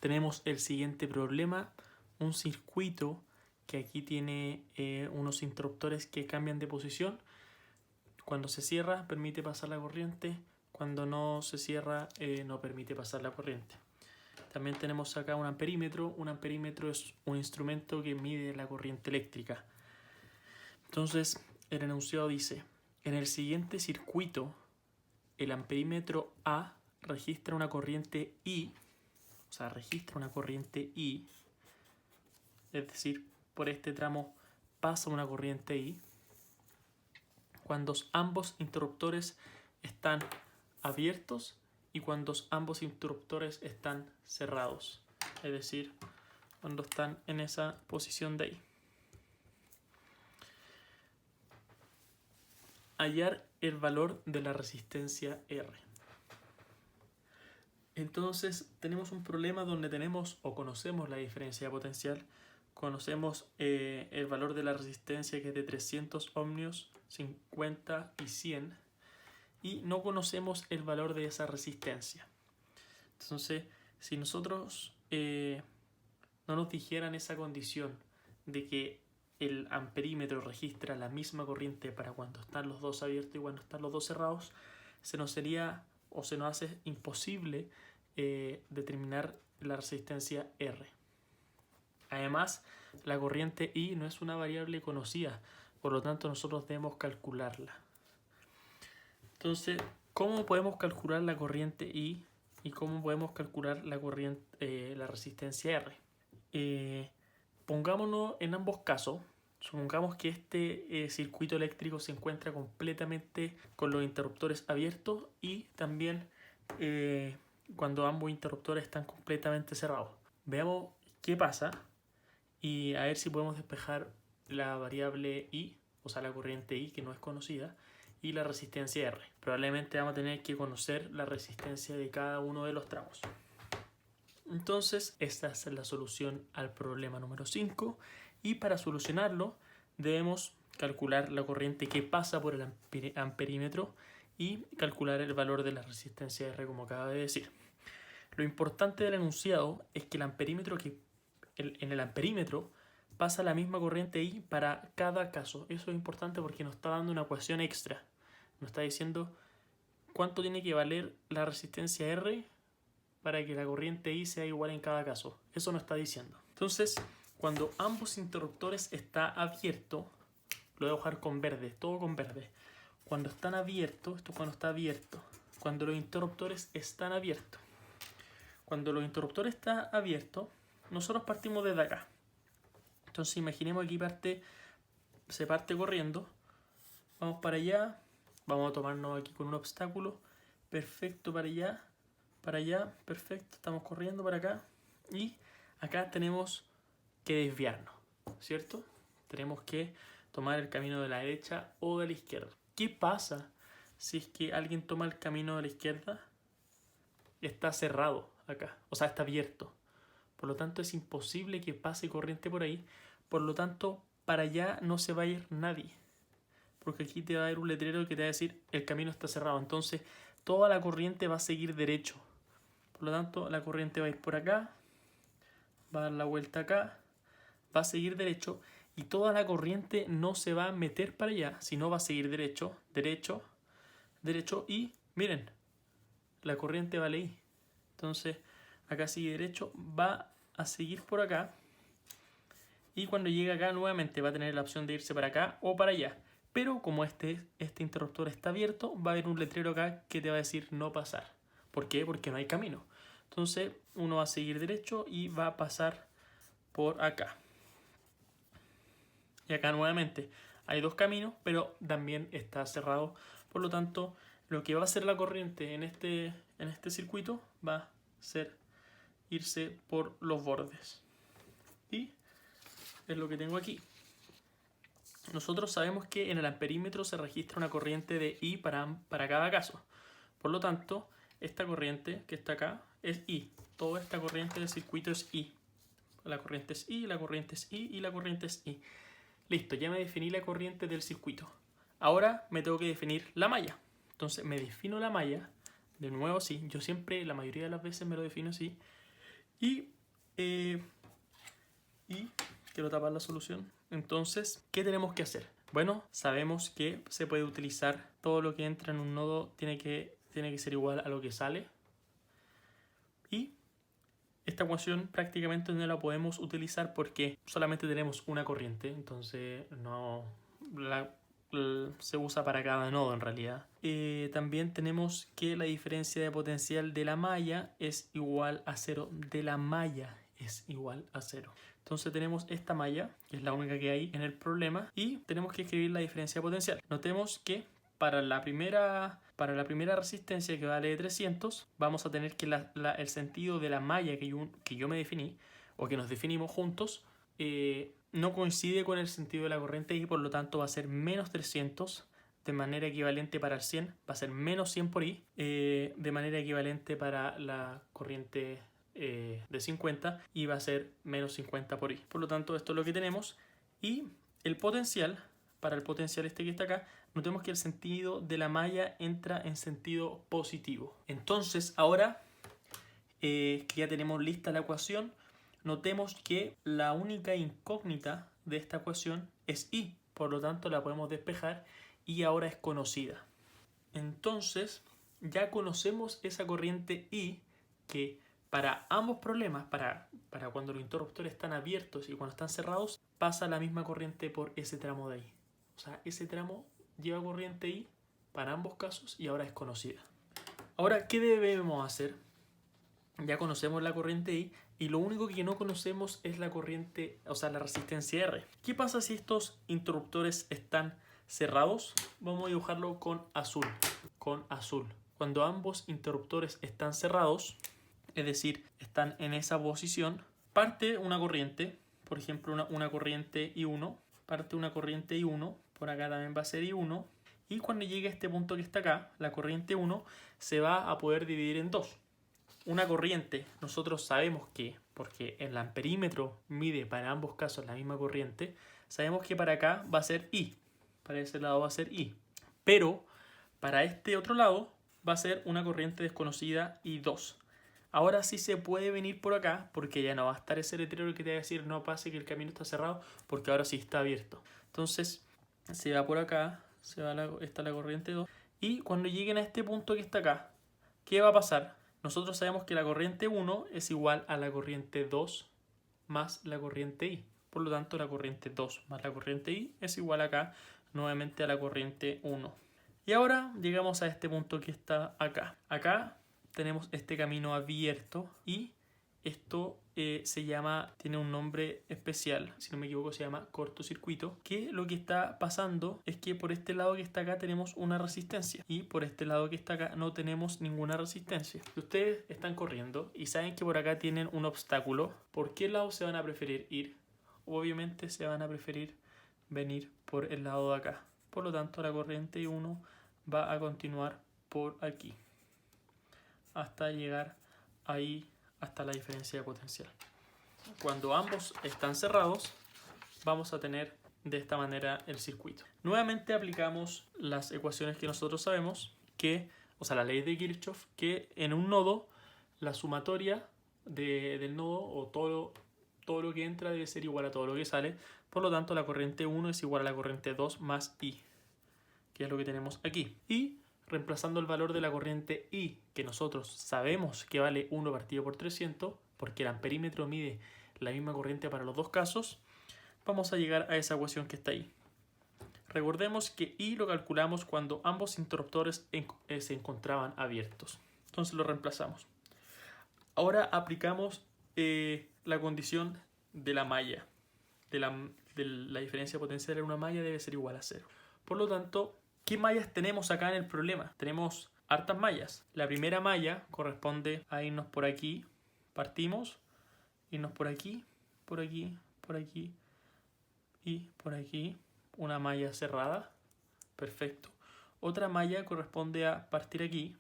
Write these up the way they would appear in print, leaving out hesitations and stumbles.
tenemos el siguiente problema, un circuito que aquí tiene unos interruptores que cambian de posición. Cuando se cierra permite pasar la corriente, cuando no se cierra no permite pasar la corriente. También tenemos acá un amperímetro. Un amperímetro es un instrumento que mide la corriente eléctrica. Entonces el enunciado dice: en el siguiente circuito el amperímetro A registra una corriente I, o sea, registra una corriente I, es decir, por este tramo pasa una corriente I, cuando ambos interruptores están abiertos y cuando ambos interruptores están cerrados, es decir, cuando están en esa posición de ahí. Hallar el valor de la resistencia R. Entonces tenemos un problema donde tenemos o conocemos la diferencia potencial, conocemos el valor de la resistencia, que es de 300 ohmios, 50 y 100, y no conocemos el valor de esa resistencia. Entonces, si nosotros no nos dijeran esa condición de que el amperímetro registra la misma corriente para cuando están los dos abiertos y cuando están los dos cerrados, se nos sería o se nos hace imposible determinar la resistencia R. Además, la corriente I no es una variable conocida, por lo tanto nosotros debemos calcularla. Entonces, ¿cómo podemos calcular la corriente I y cómo podemos calcular la resistencia R? Pongámonos en ambos casos. Supongamos que este circuito eléctrico se encuentra completamente con los interruptores abiertos y también cuando ambos interruptores están completamente cerrados. Veamos qué pasa y a ver si podemos despejar la variable I, o sea la corriente I que no es conocida, y la resistencia R. Probablemente vamos a tener que conocer la resistencia de cada uno de los tramos. Entonces, esta es la solución al problema número 5, y para solucionarlo debemos calcular la corriente que pasa por el amperímetro y calcular el valor de la resistencia R, como acaba de decir. Lo importante del enunciado es que en el amperímetro pasa la misma corriente I para cada caso. Eso es importante porque nos está dando una ecuación extra. Nos está diciendo cuánto tiene que valer la resistencia R para que la corriente I sea igual en cada caso. Eso nos está diciendo. Entonces, cuando ambos interruptores están abiertos, lo voy a dejar con verde, todo con verde. Cuando están abiertos, esto es cuando está abierto. Cuando los interruptores están abiertos. Cuando los interruptores están abiertos, nosotros partimos desde acá. Entonces imaginemos que se parte corriendo. Vamos para allá. Vamos a tomarnos aquí con un obstáculo. Perfecto, para allá, perfecto. Estamos corriendo para acá. Y acá tenemos que desviarnos, ¿cierto? Tenemos que tomar el camino de la derecha o de la izquierda. ¿Qué pasa si es que alguien toma el camino de la izquierda? Está cerrado acá, o sea, está abierto. Por lo tanto, es imposible que pase corriente por ahí. Por lo tanto, para allá no se va a ir nadie. Porque aquí te va a haber un letrero que te va a decir el camino está cerrado. Entonces, toda la corriente va a seguir derecho. Por lo tanto, la corriente va a ir por acá, va a dar la vuelta acá, va a seguir derecho y toda la corriente no se va a meter para allá, sino va a seguir derecho, derecho, derecho y miren, la corriente vale ahí. Entonces, acá sigue derecho, va a seguir por acá y cuando llegue acá nuevamente va a tener la opción de irse para acá o para allá. Pero como este interruptor está abierto, va a haber un letrero acá que te va a decir no pasar. ¿Por qué? Porque no hay camino. Entonces uno va a seguir derecho y va a pasar por acá. Y acá nuevamente hay dos caminos, pero también está cerrado. Por lo tanto, lo que va a hacer la corriente en este circuito va a ser irse por los bordes. Y es lo que tengo aquí. Nosotros sabemos que en el amperímetro se registra una corriente de I para cada caso. Por lo tanto, esta corriente que está acá es I. Toda esta corriente del circuito es I. La corriente es I, la corriente es I y la corriente es I. Listo, ya me definí la corriente del circuito. Ahora me tengo que definir la malla. Entonces me defino la malla. De nuevo, sí. Yo siempre, la mayoría de las veces me lo defino así. Y y quiero tapar la solución. Entonces, ¿qué tenemos que hacer? Bueno, sabemos que se puede utilizar todo lo que entra en un nodo tiene que ser igual a lo que sale. Y esta ecuación prácticamente no la podemos utilizar porque solamente tenemos una corriente, entonces no se usa para cada nodo en realidad. También tenemos que la diferencia de potencial de la malla es igual a 0. De la malla es igual a 0. Entonces tenemos esta malla, que es la única que hay en el problema, y tenemos que escribir la diferencia de potencial. Notemos que para la primera resistencia, que vale 300, vamos a tener que el sentido de la malla que yo me definí, o que nos definimos juntos, no coincide con el sentido de la corriente I, por lo tanto va a ser menos 300, de manera equivalente para el 100, va a ser menos 100 por I, de manera equivalente para la corriente de 50, y va a ser menos 50 por I. Por lo tanto, esto es lo que tenemos. Y el potencial, para el potencial este que está acá, notemos que el sentido de la malla entra en sentido positivo. Entonces, ahora que ya tenemos lista la ecuación, notemos que la única incógnita de esta ecuación es I. Por lo tanto, la podemos despejar y ahora es conocida. Entonces, ya conocemos esa corriente I que para ambos problemas, para cuando los interruptores están abiertos y cuando están cerrados, pasa la misma corriente por ese tramo de ahí. O sea, ese tramo lleva corriente I para ambos casos y ahora es conocida. Ahora, ¿qué debemos hacer? Ya conocemos la corriente I y lo único que no conocemos es la corriente, o sea, la resistencia R. ¿Qué pasa si estos interruptores están cerrados? Vamos a dibujarlo con azul. Cuando ambos interruptores están cerrados, es decir, están en esa posición, parte una corriente, por ejemplo una corriente I1, parte una corriente I1, por acá también va a ser I1, y cuando llegue a este punto que está acá, la corriente 1 se va a poder dividir en dos. Una corriente, nosotros sabemos que, porque el amperímetro mide para ambos casos la misma corriente, sabemos que para acá va a ser I, para ese lado va a ser I, pero para este otro lado va a ser una corriente desconocida I2. Ahora sí se puede venir por acá porque ya no va a estar ese letrero que te va a decir no pase, que el camino está cerrado, porque ahora sí está abierto. Entonces se va por acá, está la corriente 2, y cuando lleguen a este punto que está acá, ¿qué va a pasar? Nosotros sabemos que la corriente 1 es igual a la corriente 2 más la corriente I. Por lo tanto, la corriente 2 más la corriente I es igual acá nuevamente a la corriente 1. Y ahora llegamos a este punto que está acá. Acá tenemos este camino abierto y esto tiene un nombre especial, si no me equivoco se llama cortocircuito, que lo que está pasando es que por este lado que está acá tenemos una resistencia y por este lado que está acá no tenemos ninguna resistencia. Si ustedes están corriendo y saben que por acá tienen un obstáculo, ¿por qué lado se van a preferir ir? Obviamente se van a preferir venir por el lado de acá. Por lo tanto, la corriente I1 va a continuar por aquí hasta llegar ahí, hasta la diferencia de potencial. Cuando ambos están cerrados, vamos a tener de esta manera el circuito. Nuevamente aplicamos las ecuaciones que nosotros sabemos, la ley de Kirchhoff, que en un nodo la sumatoria del nodo o todo lo que entra debe ser igual a todo lo que sale. Por lo tanto, la corriente 1 es igual a la corriente 2 más I, que es lo que tenemos aquí. Y reemplazando el valor de la corriente I, que nosotros sabemos que vale 1 partido por 300, porque el amperímetro mide la misma corriente para los dos casos, vamos a llegar a esa ecuación que está ahí. Recordemos que I lo calculamos cuando ambos interruptores se encontraban abiertos. Entonces lo reemplazamos. Ahora aplicamos la condición de la malla. De la diferencia potencial en una malla debe ser igual a 0. Por lo tanto, ¿qué mallas tenemos acá en el problema? Tenemos hartas mallas. La primera malla corresponde a irnos por aquí, partimos, irnos por aquí, por aquí, por aquí y por aquí. Una malla cerrada, perfecto. Otra malla corresponde a partir aquí,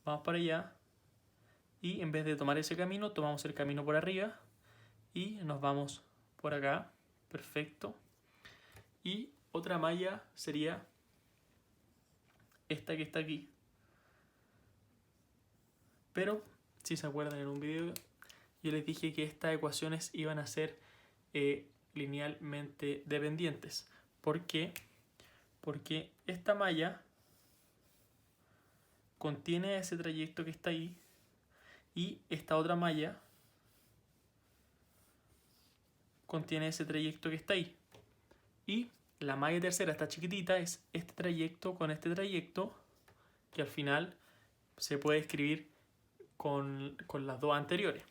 vamos para allá y en vez de tomar ese camino, tomamos el camino por arriba y nos vamos por acá, perfecto. Y otra malla sería esta que está aquí. Pero, si se acuerdan en un video, yo les dije que estas ecuaciones iban a ser linealmente dependientes. ¿Por qué? Porque esta malla contiene ese trayecto que está ahí y esta otra malla contiene ese trayecto que está ahí. Y la malla tercera, esta chiquitita, es este trayecto con este trayecto que al final se puede escribir con las dos anteriores.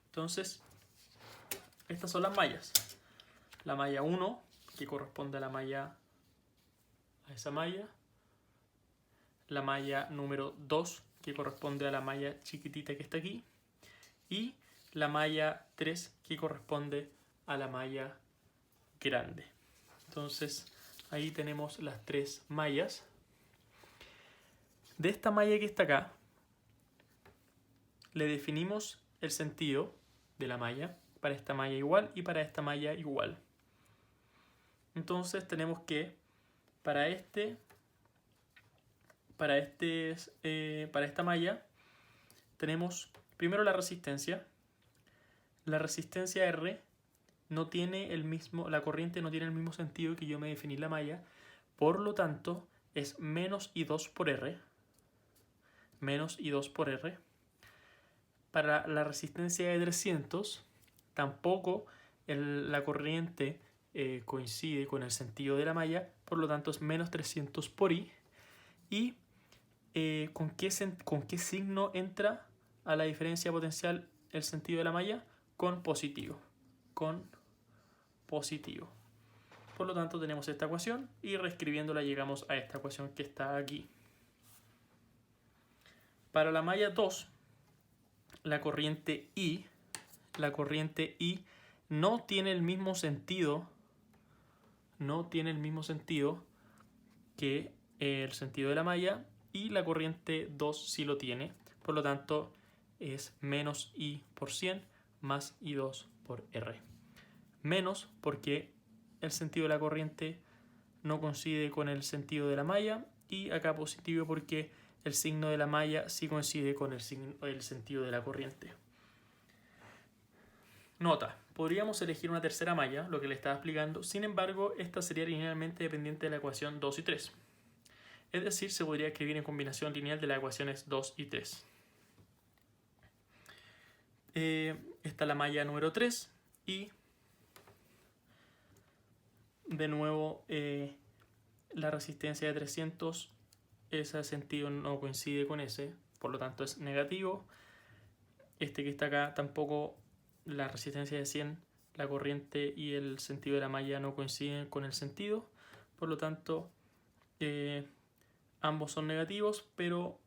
Entonces, estas son las mallas. La malla 1, que corresponde a esa malla. La malla número 2, que corresponde a la malla chiquitita que está aquí. Y la malla 3, que corresponde a la malla grande. Entonces, ahí tenemos las tres mallas. De esta malla que está acá, le definimos el sentido de la malla para esta malla igual y para esta malla igual. Entonces tenemos que para esta malla tenemos primero la resistencia. La resistencia R no tiene la corriente no tiene el mismo sentido que yo me definí la malla, por lo tanto es menos I2 por R. Menos I2 por R. Para la resistencia de 300 tampoco la corriente coincide con el sentido de la malla, por lo tanto es menos 300 por I. ¿Y con qué signo entra a la diferencia potencial el sentido de la malla? Con positivo. Con positivo. Por lo tanto tenemos esta ecuación y reescribiéndola llegamos a esta ecuación que está aquí. Para la malla 2, la corriente I no tiene el mismo sentido que el sentido de la malla, y la corriente 2 sí lo tiene, por lo tanto es menos I por 100 más I2 por R. Menos porque el sentido de la corriente no coincide con el sentido de la malla, y acá positivo porque el signo de la malla sí coincide con el sentido de la corriente. Nota, podríamos elegir una tercera malla, lo que le estaba explicando, sin embargo, esta sería linealmente dependiente de la ecuación 2 y 3. Es decir, se podría escribir en combinación lineal de las ecuaciones 2 y 3. Está la malla número 3 y de nuevo la resistencia de 300, ese sentido no coincide con ese, por lo tanto es negativo. Este que está acá tampoco, la resistencia de 100, la corriente y el sentido de la malla no coinciden con el sentido, por lo tanto ambos son negativos, pero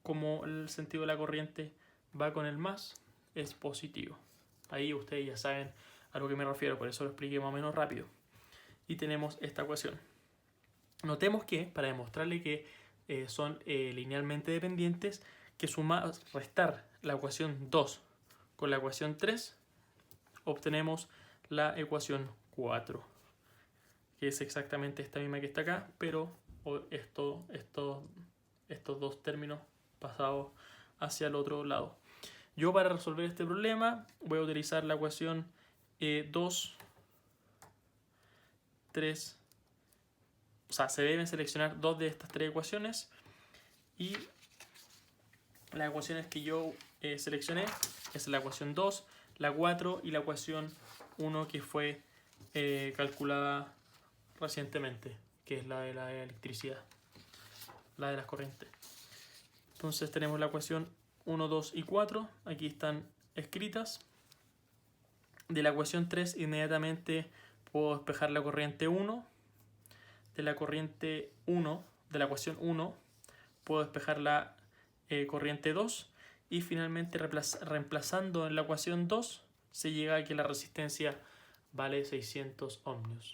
como el sentido de la corriente va con el más, es positivo. Ahí ustedes ya saben a lo que me refiero, por eso lo expliqué más o menos rápido. Y tenemos esta ecuación. Notemos que, para demostrarle que son linealmente dependientes, que restar la ecuación 2 con la ecuación 3, obtenemos la ecuación 4, que es exactamente esta misma que está acá, pero estos dos términos pasados hacia el otro lado. Yo, para resolver este problema, voy a utilizar la ecuación 2, 3, o sea, se deben seleccionar dos de estas tres ecuaciones, y las ecuaciones que yo seleccioné es la ecuación 2, la 4 y la ecuación 1 que fue calculada recientemente, que es la de la electricidad, la de las corrientes. Entonces tenemos la ecuación 1, 2 y 4, aquí están escritas. De la ecuación 3 inmediatamente puedo despejar la corriente 1. De la corriente 1, de la ecuación 1, puedo despejar la corriente 2. Y finalmente, reemplazando en la ecuación 2, se llega a que la resistencia vale 600 ohmios.